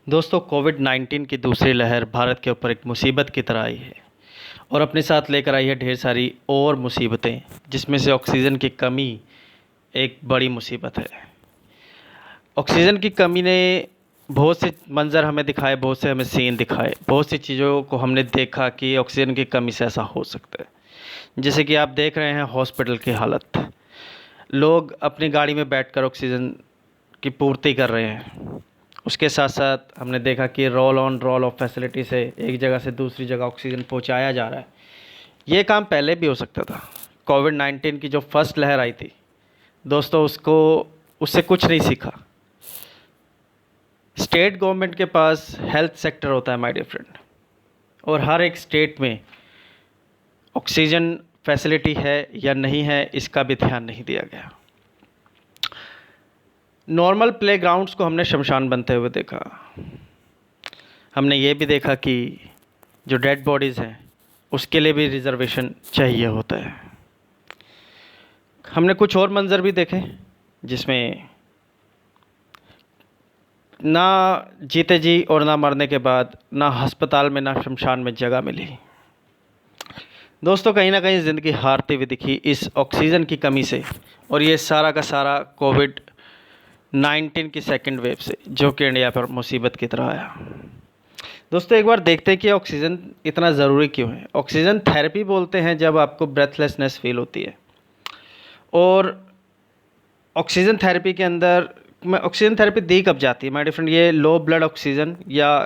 दोस्तों, कोविड-19 की दूसरी लहर भारत के ऊपर एक मुसीबत की तरह आई है और अपने साथ लेकर आई है ढेर सारी और मुसीबतें, जिसमें से ऑक्सीजन की कमी एक बड़ी मुसीबत है। ऑक्सीजन की कमी ने बहुत से मंज़र हमें दिखाए, बहुत से हमें सीन दिखाए, बहुत सी चीज़ों को हमने देखा कि ऑक्सीजन की कमी से ऐसा हो सकता है। जैसे कि आप देख रहे हैं हॉस्पिटल की हालत। लोग अपनी गाड़ी में बैठकर ऑक्सीजन की पूर्ति कर रहे हैं। उसके साथ-साथ हमने देखा कि roll on roll of facility से एक जगह से दूसरी जगह ऑक्सीजन पहुँचाया जा रहा है। ये काम पहले भी हो सकता था। कोविड-19 की जो फर्स्ट लहर आई थी, दोस्तों उससे कुछ नहीं सीखा। स्टेट गवर्नमेंट के पास हेल्थ सेक्टर होता है माय डियर फ्रेंड, और हर एक स्टेट में ऑक्सीजन फैसिलिटी है या नहीं है, इसका भी ध्यान नहीं दिया गया। नॉर्मल प्लेग्राउंड्स को हमने शमशान बनते हुए देखा। हमने ये भी देखा कि जो डेड बॉडीज़ हैं, उसके लिए भी रिज़र्वेशन चाहिए होता है। हमने कुछ और मंज़र भी देखे, जिसमें ना जीते जी और ना मरने के बाद ना अस्पताल में ना शमशान में जगह मिली। दोस्तों, कहीं ना कहीं ज़िंदगी हारती हुई दिखी इस ऑक्सीजन की कमी से, और ये सारा का सारा कोविड-19 की सेकंड वेव से, जो कि इंडिया पर मुसीबत की तरह आया। दोस्तों, एक बार देखते हैं कि ऑक्सीजन इतना ज़रूरी क्यों है। ऑक्सीजन थेरेपी बोलते हैं जब आपको ब्रेथलेसनेस फील होती है, और ऑक्सीजन थेरेपी के अंदर में ऑक्सीजन थेरेपी दी कब जाती है माय डियर फ्रेंड? ये लो ब्लड ऑक्सीजन या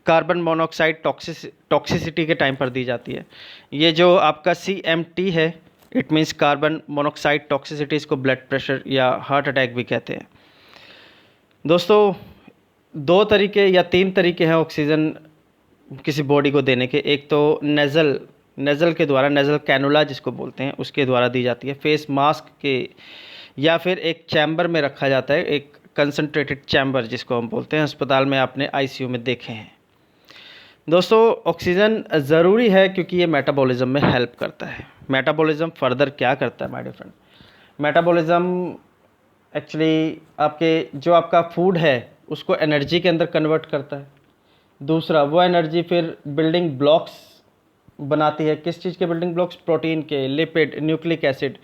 कार्बन मोनोऑक्साइड टॉक्सिसिटी के टाइम पर दी जाती है। ये जो आपका CMT है, it means carbon monoxide toxicity, इसको ब्लड प्रेशर या हार्ट अटैक भी कहते हैं। दोस्तों, दो तरीके या तीन तरीके हैं ऑक्सीजन किसी बॉडी को देने के। एक तो नेज़ल के द्वारा, नेज़ल कैनुला जिसको बोलते हैं, उसके द्वारा दी जाती है। फेस मास्क के, या फिर एक चैम्बर में रखा जाता है, एक कंसनट्रेटेड चैम्बर जिसको हम बोलते हैं। अस्पताल में आपने ICU में देखे हैं। दोस्तों, ऑक्सीजन ज़रूरी है क्योंकि ये मेटाबॉलिज्म में हेल्प करता है। मेटाबॉलिज्म फर्दर क्या करता है my dear friend? Metabolism actually आपका फूड है उसको एनर्जी के अंदर कन्वर्ट करता है। दूसरा, वो एनर्जी फिर बिल्डिंग ब्लॉक्स बनाती है। किस चीज़ के बिल्डिंग ब्लॉक्स? प्रोटीन के, lipid, nucleic acid.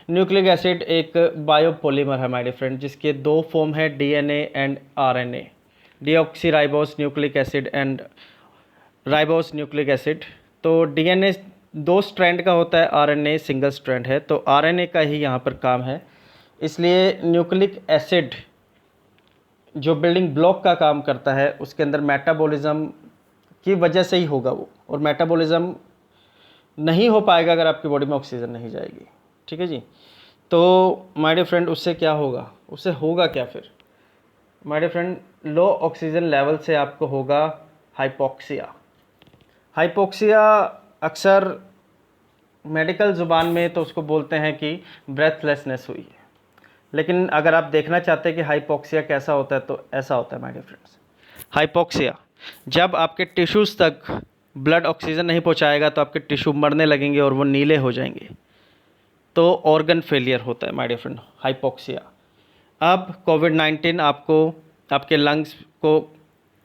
Nucleic acid एक बायोपॉलीमर है माय डियर फ्रेंड, जिसके दो फॉर्म है, DNA and RNA, deoxyribose nucleic acid and ribose nucleic acid. तो DNA दो स्ट्रैंड का होता है, RNA सिंगल स्ट्रैंड है। तो RNA का ही यहाँ पर काम है, इसलिए न्यूक्लिक एसिड जो बिल्डिंग ब्लॉक का काम करता है, उसके अंदर मेटाबॉलिज्म की वजह से ही होगा वो, और मेटाबॉलिज्म नहीं हो पाएगा अगर आपकी बॉडी में ऑक्सीजन नहीं जाएगी। ठीक है जी। तो माय डियर फ्रेंड, उससे क्या होगा? उससे होगा क्या फिर my dear friend? Low oxygen level से आपको होगा हाइपोक्सिया। हाइपोक्सिया अक्सर मेडिकल ज़ुबान में तो उसको बोलते हैं कि ब्रेथलेसनेस हुई है, लेकिन अगर आप देखना चाहते हैं कि हाइपोक्सिया कैसा होता है, तो ऐसा होता है माय डियर फ्रेंड्स। हाइपोक्सिया, जब आपके टिश्यूज़ तक ब्लड ऑक्सीजन नहीं पहुंचाएगा तो आपके टिश्यू मरने लगेंगे और वो नीले हो जाएंगे, तो ऑर्गन फेलियर होता है माय डियर फ्रेंड, हाइपोक्सिया। अब कोविड-19 आपको आपके लंग्स को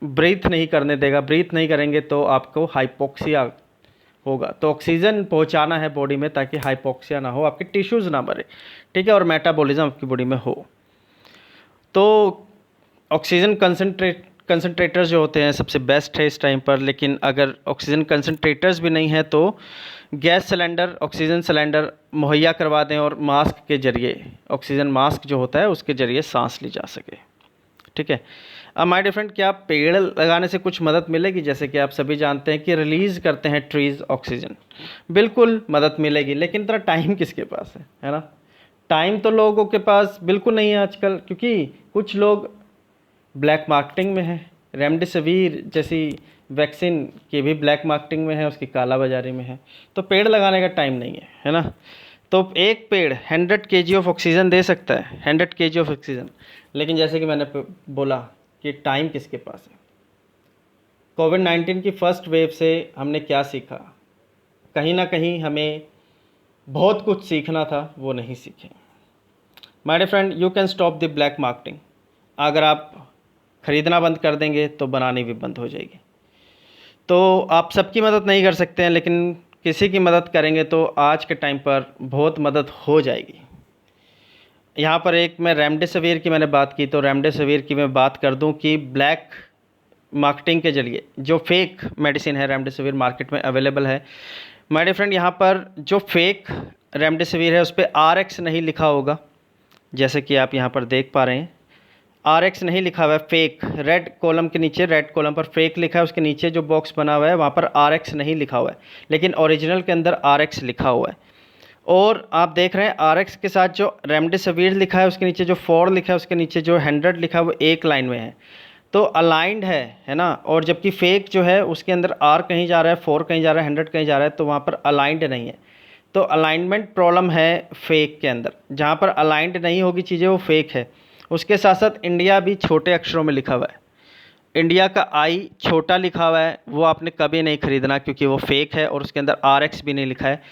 ब्रीथ नहीं करने देगा। ब्रीथ नहीं करेंगे तो आपको हाइपोक्सिया होगा। तो ऑक्सीजन पहुंचाना है बॉडी में ताकि हाइपोक्सिया ना हो, आपके टिश्यूज़ ना मरे। ठीक है, और मेटाबॉलिज्म आपकी बॉडी में हो। तो ऑक्सीजन कंसनट्रेटर्स जो होते हैं सबसे बेस्ट है इस टाइम पर, लेकिन अगर ऑक्सीजन कंसनट्रेटर्स भी नहीं है तो गैस सिलेंडर, ऑक्सीजन सिलेंडर मुहैया करवा दें, और मास्क के ज़रिए, ऑक्सीजन मास्क जो होता है उसके ज़रिए सांस ली जा सके। ठीक है। अब माय डियर फ्रेंड, क्या पेड़ लगाने से कुछ मदद मिलेगी? जैसे कि आप सभी जानते हैं कि रिलीज़ करते हैं ट्रीज़ ऑक्सीजन, बिल्कुल मदद मिलेगी, लेकिन इतना टाइम किसके पास है ना? टाइम तो लोगों के पास बिल्कुल नहीं है आजकल, क्योंकि कुछ लोग ब्लैक मार्केटिंग में है। रेमडेसिविर जैसी वैक्सीन की भी ब्लैक मार्केटिंग में है, उसकी काला बाजारी में है। तो पेड़ लगाने का टाइम नहीं है ना? तो एक पेड़ 100 kg ऑफ ऑक्सीजन दे सकता है, 100 kg ऑफ ऑक्सीजन, लेकिन जैसे कि मैंने बोला कि टाइम किसके पास है। कोविड-19 की फर्स्ट वेव से हमने क्या सीखा? कहीं ना कहीं हमें बहुत कुछ सीखना था, वो नहीं सीखे। My dear friend, you can stop the black marketing. अगर आप ख़रीदना बंद कर देंगे तो बनानी भी बंद हो जाएगी। तो आप सबकी मदद नहीं कर सकते हैं, लेकिन किसी की मदद करेंगे तो आज के टाइम पर बहुत मदद हो जाएगी। यहाँ पर एक मैं रेमडेसिविर की मैंने बात की, तो रेमडेसिविर की मैं बात कर दूँ कि ब्लैक मार्केटिंग के ज़रिए जो फेक मेडिसिन है रेमडेसिविर मार्केट में अवेलेबल है। माय डियर फ्रेंड, यहाँ पर जो फेक रेमडेसिविर है उस पर RX नहीं लिखा होगा, जैसे कि आप यहाँ पर देख पा रहे हैं RX नहीं लिखा हुआ है, फेक। रेड कॉलम के नीचे, रेड कॉलम पर फेक लिखा है, उसके नीचे जो बॉक्स बना हुआ है वहाँ पर RX नहीं लिखा हुआ है, लेकिन ओरिजिनल के अंदर RX लिखा हुआ है। और आप देख रहे हैं RX के साथ जो रेमडेसिविर लिखा है उसके नीचे जो 4 लिखा है, उसके नीचे जो 100 लिखा है वो एक लाइन में है, तो अलाइंड है ना। और जबकि फेक जो है उसके अंदर R कहीं जा रहा है, 4 कहीं जा रहा है, 100 कहीं जा रहा है, तो वहाँ पर अलाइंड नहीं है। तो अलाइनमेंट प्रॉब्लम है फेक के अंदर, जहाँ पर अलाइंड नहीं होगी चीज़ें वो फेक है। उसके साथ साथ इंडिया भी छोटे अक्षरों में लिखा हुआ है, इंडिया का I छोटा लिखा हुआ है, वो आपने कभी नहीं ख़रीदना क्योंकि वो फेक है और उसके अंदर RX भी नहीं लिखा है।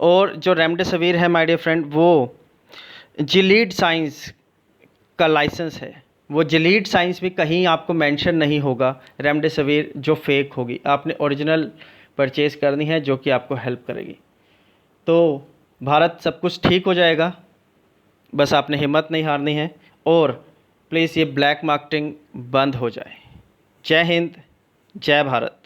और जो रेमडेसिविर है माय डियर फ्रेंड, वो जिलीड साइंस का लाइसेंस है, वो जिलीड साइंस भी कहीं आपको मेंशन नहीं होगा। रेमडेसिविर जो फेक होगी, आपने ओरिजिनल परचेज़ करनी है जो कि आपको हेल्प करेगी। तो भारत सब कुछ ठीक हो जाएगा, बस आपने हिम्मत नहीं हारनी है और प्लीज़ ये ब्लैक मार्केटिंग बंद हो जाए। जय हिंद, जय भारत।